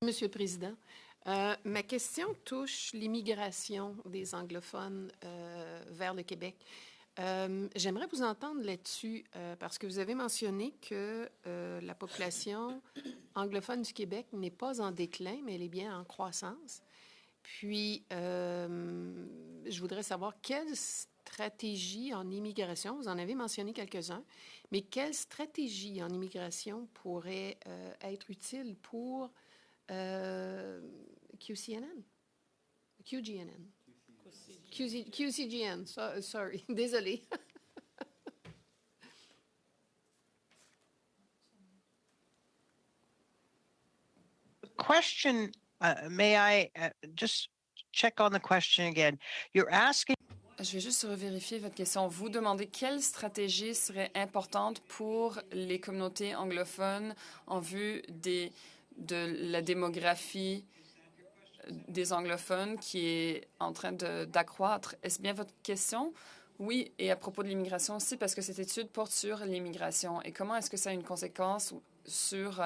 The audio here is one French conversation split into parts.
Monsieur le Président, ma question touche l'immigration des anglophones vers le Québec. J'aimerais vous entendre là-dessus parce que vous avez mentionné que la population anglophone du Québec n'est pas en déclin, mais elle est bien en croissance. Puis, je voudrais savoir quelle stratégie en immigration, vous en avez mentionné quelques-uns, mais quelle stratégie en immigration pourrait être utile pour QCNN? QGNN. QCGN, sorry, désolé. Question, may I just check on the question again? You're asking. Je vais juste revérifier votre question. Vous demandez quelle stratégie serait importante pour les communautés anglophones en vue de la démographie des anglophones qui est en train d'accroître. Est-ce bien votre question? Oui, et à propos de l'immigration aussi, parce que cette étude porte sur l'immigration. Et comment est-ce que ça a une conséquence sur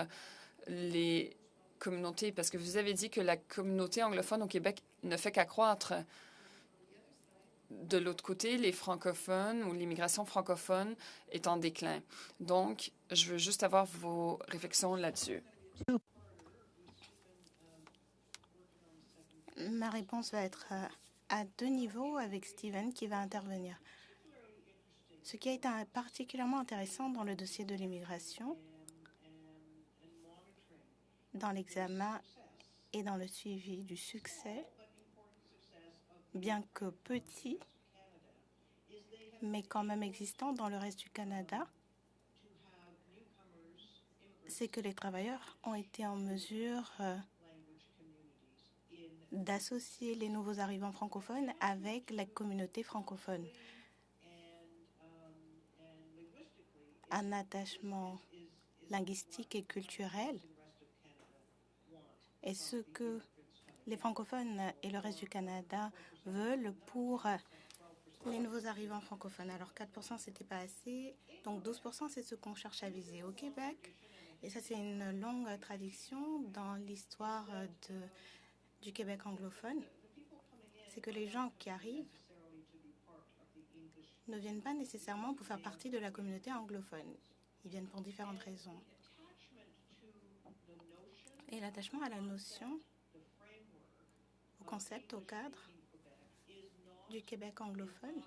les communautés? Parce que vous avez dit que la communauté anglophone au Québec ne fait qu'accroître. De l'autre côté, les francophones ou l'immigration francophone est en déclin. Donc, je veux juste avoir vos réflexions là-dessus. Ma réponse va être à deux niveaux avec Steven qui va intervenir. Ce qui a été particulièrement intéressant dans le dossier de l'immigration, dans l'examen et dans le suivi du succès, bien que petit, mais quand même existant dans le reste du Canada, c'est que les travailleurs ont été en mesure d'associer les nouveaux arrivants francophones avec la communauté francophone. Un attachement linguistique et culturel est ce que les francophones et le reste du Canada veulent pour les nouveaux arrivants francophones. Alors 4%, ce n'était pas assez, donc 12%, c'est ce qu'on cherche à viser au Québec. Et ça, c'est une longue tradition dans l'histoire du Québec anglophone. C'est que les gens qui arrivent ne viennent pas nécessairement pour faire partie de la communauté anglophone. Ils viennent pour différentes raisons. Et l'attachement à la notion, au concept, au cadre du Québec anglophone,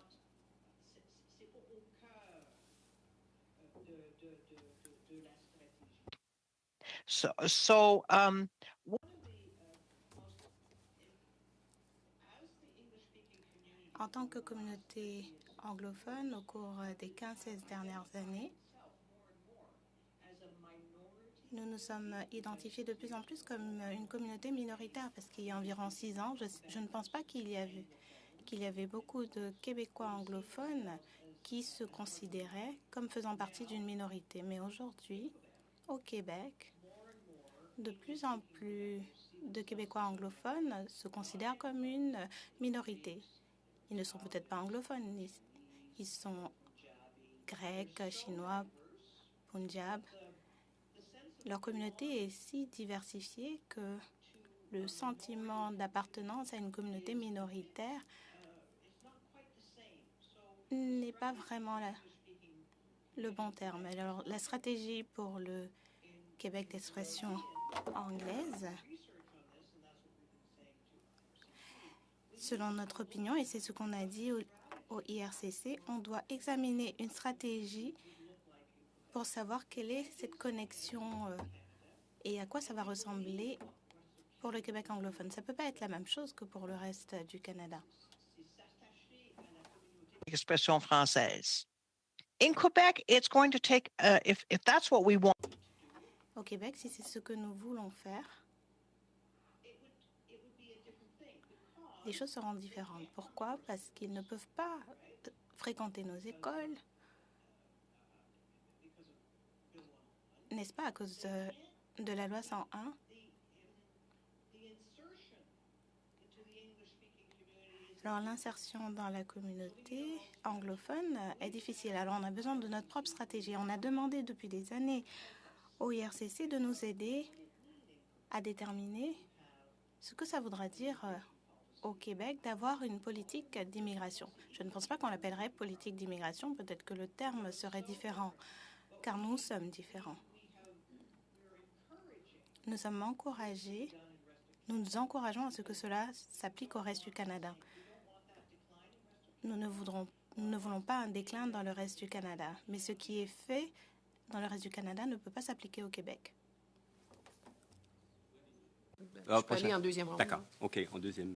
en tant que communauté anglophone, au cours des 15-16 dernières années, nous nous sommes identifiés de plus en plus comme une communauté minoritaire parce qu'il y a environ 6 ans, je ne pense pas qu'il y avait beaucoup de Québécois anglophones qui se considéraient comme faisant partie d'une minorité. Mais aujourd'hui, au Québec, de plus en plus de Québécois anglophones se considèrent comme une minorité. Ils ne sont peut-être pas anglophones, ils sont grecs, chinois, punjab. Leur communauté est si diversifiée que le sentiment d'appartenance à une communauté minoritaire n'est pas vraiment le bon terme. Alors, la stratégie pour le Québec d'expression anglaise, selon notre opinion, et c'est ce qu'on a dit au IRCC, on doit examiner une stratégie pour savoir quelle est cette connexion et à quoi ça va ressembler pour le Québec anglophone. Ça ne peut pas être la même chose que pour le reste du Canada. Expression française. In Quebec, it's going to take, if that's what we want. Au Québec, si c'est ce que nous voulons faire, les choses seront différentes. Pourquoi? Parce qu'ils ne peuvent pas fréquenter nos écoles, n'est-ce pas, à cause de la loi 101. Alors, l'insertion dans la communauté anglophone est difficile. Alors, on a besoin de notre propre stratégie. On a demandé depuis des années au IRCC de nous aider à déterminer ce que ça voudra dire au Québec d'avoir une politique d'immigration. Je ne pense pas qu'on l'appellerait politique d'immigration, peut-être que le terme serait différent, car nous sommes différents. Nous sommes encouragés, nous nous encourageons à ce que cela s'applique au reste du Canada. Nous ne voulons pas un déclin dans le reste du Canada, mais ce qui est fait dans le reste du Canada ne peut pas s'appliquer au Québec. Je peux aller en deuxième ronde. D'accord, OK, en deuxième.